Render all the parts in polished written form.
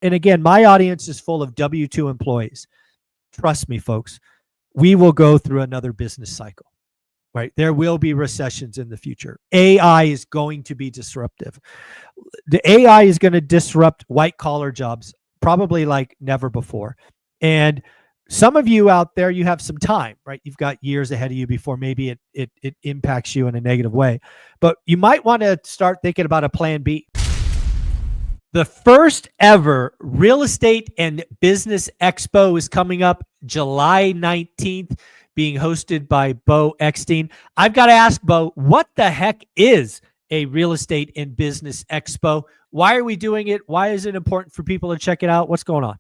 and again, my audience is full of W-2 employees. Trust me, folks, we will go through another business cycle, right? There will be recessions in the future. AI is going to be disruptive. The AI is going to disrupt white collar jobs probably like never before. And some of you out there, you have some time, right? You've got years ahead of you before maybe it impacts you in a negative way. But you might want to start thinking about a plan B. The first ever real estate and business expo is coming up July 19th, being hosted by Bo Eckstein. I've got to ask Bo, what the heck is a real estate and business expo? Why are we doing it? Why is it important for people to check it out? What's going on?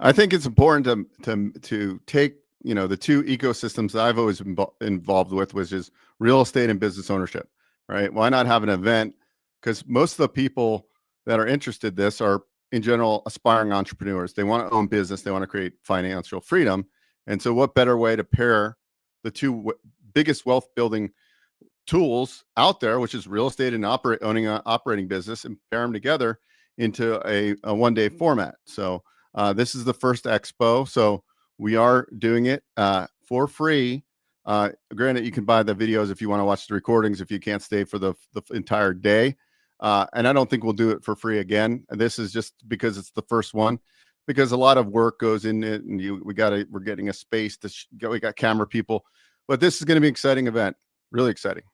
I think it's important to take, the two ecosystems that I've always been involved with, which is real estate and business ownership, right? Why not have an event? Because most of the people that are interested in this are, in general, aspiring entrepreneurs. They want to own business. They want to create financial freedom. And so what better way to pair the two biggest wealth building tools out there, which is real estate and owning an operating business, and pair them together into a one-day format. So this is the first expo. So we are doing it for free. Granted, you can buy the videos if you want to watch the recordings, if you can't stay for the entire day. And I don't think we'll do it for free again. This is just because it's the first one, because a lot of work goes in it, and we're getting a space we got camera people, but this is going to be an exciting event, really exciting.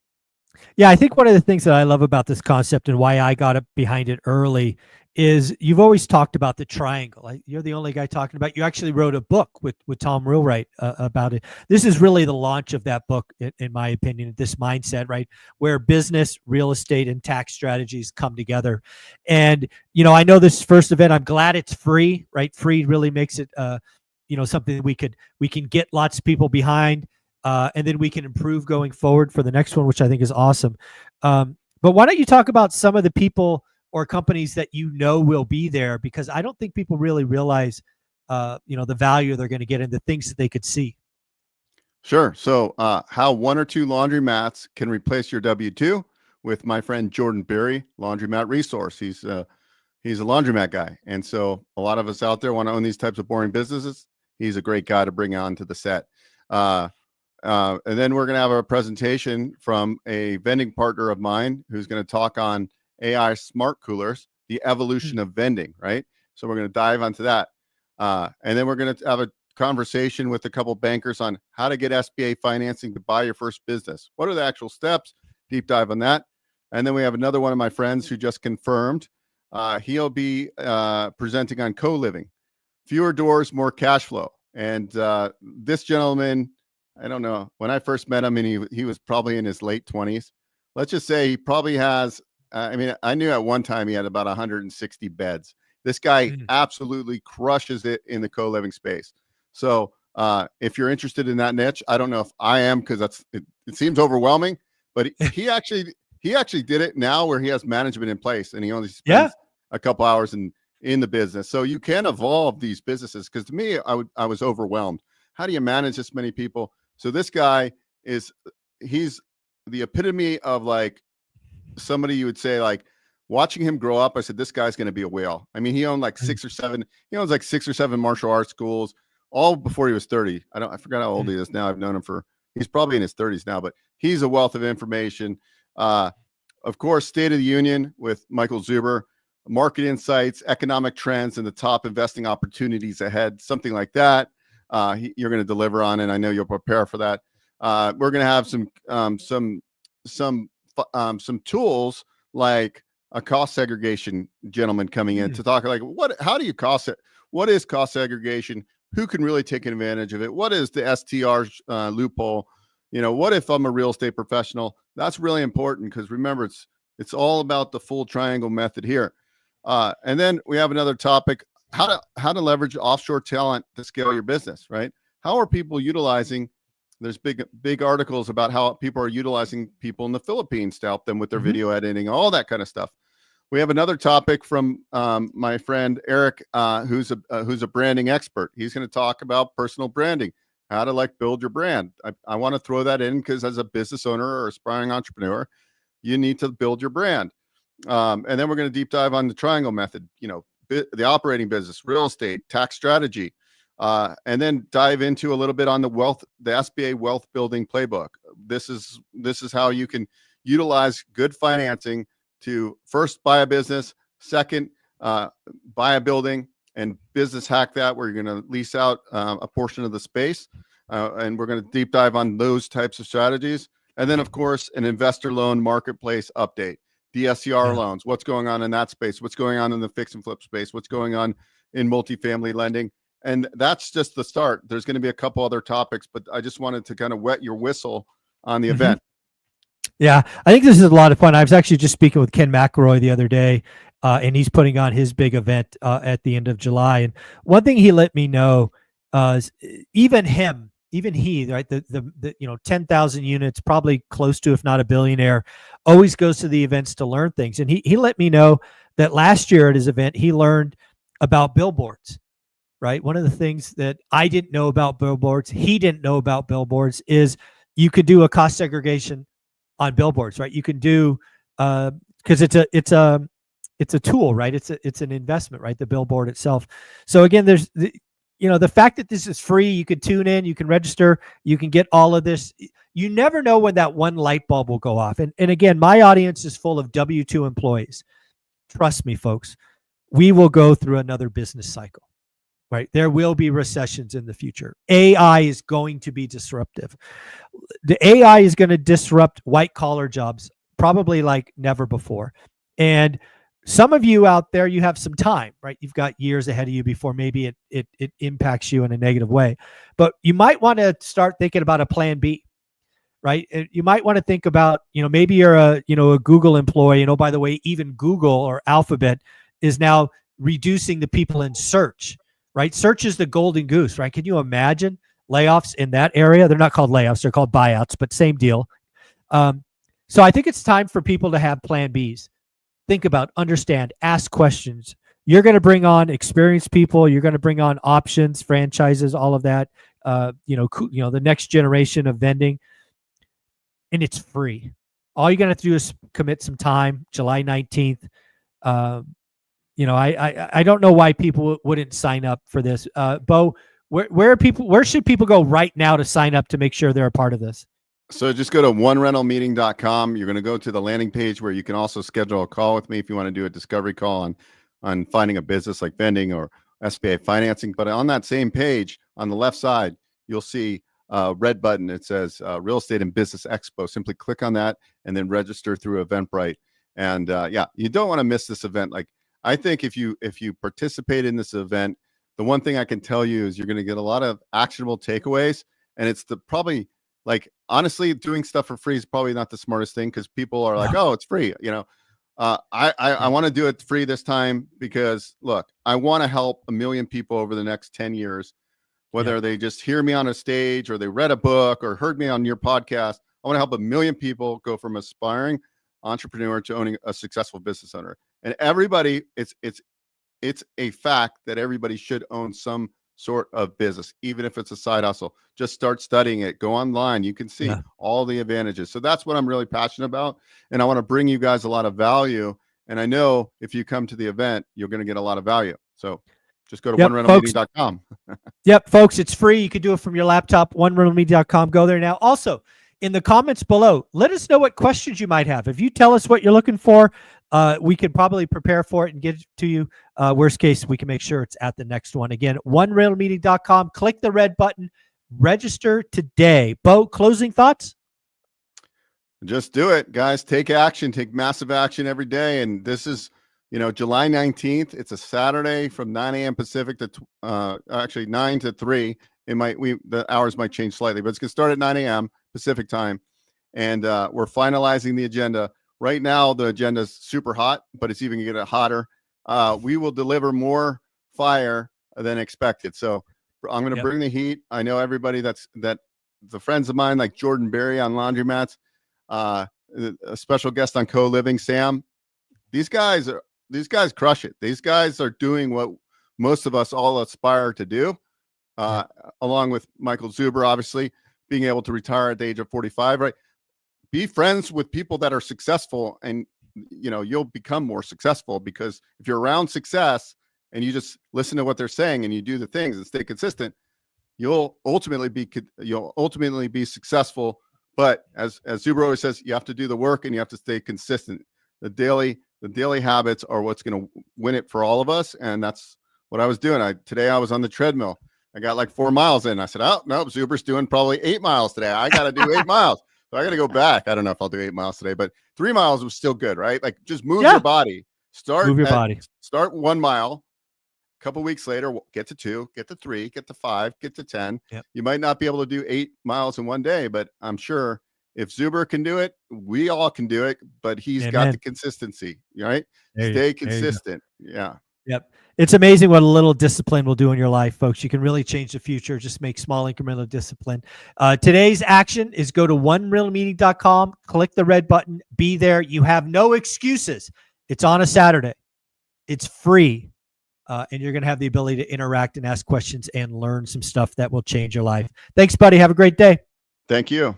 Yeah, I think one of the things that I love about this concept and why I got up behind it early is you've always talked about the triangle. You're the only guy talking about. You actually wrote a book with Tom Wheelwright about it. This is really the launch of that book, in my opinion. This mindset, right, where business, real estate, and tax strategies come together. And I know this first event. I'm glad it's free. Right, free really makes it something that we can get lots of people behind. And then we can improve going forward for the next one, which I think is awesome. But why don't you talk about some of the people or companies that will be there? Because I don't think people really realize, the value they're going to get and the things that they could see. Sure. So how 1 or 2 laundromats can replace your W-2 with my friend Jordan Berry, Laundromat Resource. He's a laundromat guy. And so a lot of us out there want to own these types of boring businesses. He's a great guy to bring on to the set. And then we're going to have a presentation from a vending partner of mine who's going to talk on AI smart coolers, the evolution of vending, right? So we're going to dive onto that. And then we're going to have a conversation with a couple bankers on how to get SBA financing to buy your first business. What are the actual steps? Deep dive on that. And then we have another one of my friends who just confirmed. He'll be presenting on co-living. Fewer doors, more cash flow. And this gentleman, I don't know, when I first met him, and he was probably in his late 20s. Let's just say he probably has, I knew at one time he had about 160 beds. This guy absolutely crushes it in the co-living space. So if you're interested in that niche, I don't know if I am, because it seems overwhelming, but he actually did it now where he has management in place, and he only spends a couple hours in the business. So you can evolve these businesses, because to me, I was overwhelmed. How do you manage this many people? So this guy he's the epitome of like somebody you would say, like, watching him grow up, I said, this guy's going to be a whale. I mean, he owned like 6 or 7 martial arts schools, all before he was 30. I forgot how old he is now. I've known him he's probably in his 30s now, but he's a wealth of information. Of course, State of the Union with Michael Zuber, market insights, economic trends, and the top investing opportunities ahead, something like that. You're going to deliver on, and I know you'll prepare for that. We're going to have some tools like a cost segregation gentleman coming in to talk like how do you cost it? What is cost segregation? Who can really take advantage of it? What is the STR loophole? What if I'm a real estate professional? That's really important, because remember, it's all about the full triangle method here. And then we have another topic, how to leverage offshore talent to scale your business, right? How are people utilizing, there's big articles about how people are utilizing people in the Philippines to help them with their video editing, all that kind of stuff. We have another topic from my friend Eric, who's a branding expert. He's going to talk about personal branding, how to build your brand. I want to throw that in because as a business owner or aspiring entrepreneur, you need to build your brand. And then we're going to deep dive on the triangle method, the operating business, real estate, tax strategy, and then dive into a little bit on the SBA wealth building playbook. This is how you can utilize good financing to first buy a business, second buy a building, and business hack that, where you're going to lease out a portion of the space. And we're going to deep dive on those types of strategies. And then, of course, an investor loan marketplace update, DSCR loans, what's going on in that space, what's going on in the fix and flip space, what's going on in multifamily lending. And that's just the start. There's going to be a couple other topics, but I just wanted to kind of wet your whistle on the event. Yeah, I think this is a lot of fun. I was actually just speaking with Ken McElroy the other day, and he's putting on his big event at the end of July. And one thing he let me know is even he, right, the 10,000 units, probably close to, if not a billionaire, always goes to the events to learn things. And he let me know that last year at his event, he learned about billboards, right? One of the things that I didn't know about billboards, he didn't know about billboards, is you could do a cost segregation on billboards, right? You can do, because it's a tool, right? It's an investment, right? The billboard itself. So again, there's the fact that this is free, you can tune in, you can register, you can get all of this. You never know when that one light bulb will go off. And again, my audience is full of W-2 employees. Trust me, folks, we will go through another business cycle, right? There will be recessions in the future. AI is going to be disruptive. The AI is going to disrupt white collar jobs probably like never before. And some of you out there, you have some time, right? You've got years ahead of you before maybe it impacts you in a negative way. But you might want to start thinking about a plan B, right? You might want to think about, maybe you're a Google employee. By the way, even Google or Alphabet is now reducing the people in search, right? Search is the golden goose, right? Can you imagine layoffs in that area? They're not called layoffs, they're called buyouts, but same deal. So I think it's time for people to have plan Bs. Think about, understand, ask questions. You're going to bring on experienced people. You're going to bring on options, franchises, all of that. The next generation of vending, and it's free. All you're going to have to do is commit some time. July 19th. I don't know why people wouldn't sign up for this. Bo, where should people go right now to sign up to make sure they're a part of this? So just go to onerentalmeeting.com. You're going to go to the landing page where you can also schedule a call with me if you want to do a discovery call on finding a business like vending or SBA financing. But on that same page, on the left side, you'll see a red button. It says Real Estate and Business Expo. Simply click on that and then register through Eventbrite. And you don't want to miss this event. Like, I think if you participate in this event, the one thing I can tell you is you're going to get a lot of actionable takeaways. And it's probably, like, honestly, doing stuff for free is probably not the smartest thing, because people are like, oh, it's free. I want to do it free this time because, look, I want to help 1 million people over the next 10 years, whether they just hear me on a stage or they read a book or heard me on your podcast. I want to help 1 million people go from aspiring entrepreneur to owning a successful business owner. And everybody, it's a fact that everybody should own some sort of business, even if it's a side hustle. Just start studying it. Go online. You can see all the advantages. So that's what I'm really passionate about. And I want to bring you guys a lot of value. And I know if you come to the event, you're going to get a lot of value. So just go to onerentalmeeting.com. Yep, folks, it's free. You can do it from your laptop, onerentalmeeting.com. Go there now. Also, in the comments below, let us know what questions you might have. If you tell us what you're looking for, we could probably prepare for it and get it to you. Worst case, we can make sure it's at the next one. Again, onerentalmeeting.com. Click the red button. Register today. Bo, closing thoughts? Just do it, guys. Take action. Take massive action every day. And this is, July 19th. It's a Saturday from 9 a.m. Pacific to actually 9 to 3. The hours might change slightly, but it's going to start at 9 a.m. Pacific time. And we're finalizing the agenda. Right now, the agenda is super hot, but it's even going to get hotter. We will deliver more fire than expected. So I'm going to bring the heat. I know everybody that the friends of mine like Jordan Berry on Laundromats, a special guest on Co-Living, Sam. These guys crush it. These guys are doing what most of us all aspire to do, along with Michael Zuber, obviously, being able to retire at the age of 45, right? Be friends with people that are successful, and you'll become more successful, because if you're around success, and you just listen to what they're saying and you do the things and stay consistent, you'll ultimately be successful. But as Zuber always says, you have to do the work and you have to stay consistent. The daily habits are what's going to win it for all of us. And that's what I was doing. Today I was on the treadmill. I got like 4 miles in. I said, oh, no, Zuber's doing probably 8 miles today. I got to do 8 miles. So I got to go back. I don't know if I'll do 8 miles today, but 3 miles was still good, right? Like just move your body. Start 1 mile. A couple weeks later, get to 2, get to 3, get to 5, get to 10. Yep. You might not be able to do 8 miles in one day, but I'm sure if Zuber can do it, we all can do it. But he's got the consistency, right? Stay consistent. Yeah. Yep. It's amazing what a little discipline will do in your life, folks. You can really change the future. Just make small incremental discipline. Today's action is go to onerealmeeting.com, click the red button, be there. You have no excuses. It's on a Saturday. It's free. And you're going to have the ability to interact and ask questions and learn some stuff that will change your life. Thanks, buddy. Have a great day. Thank you.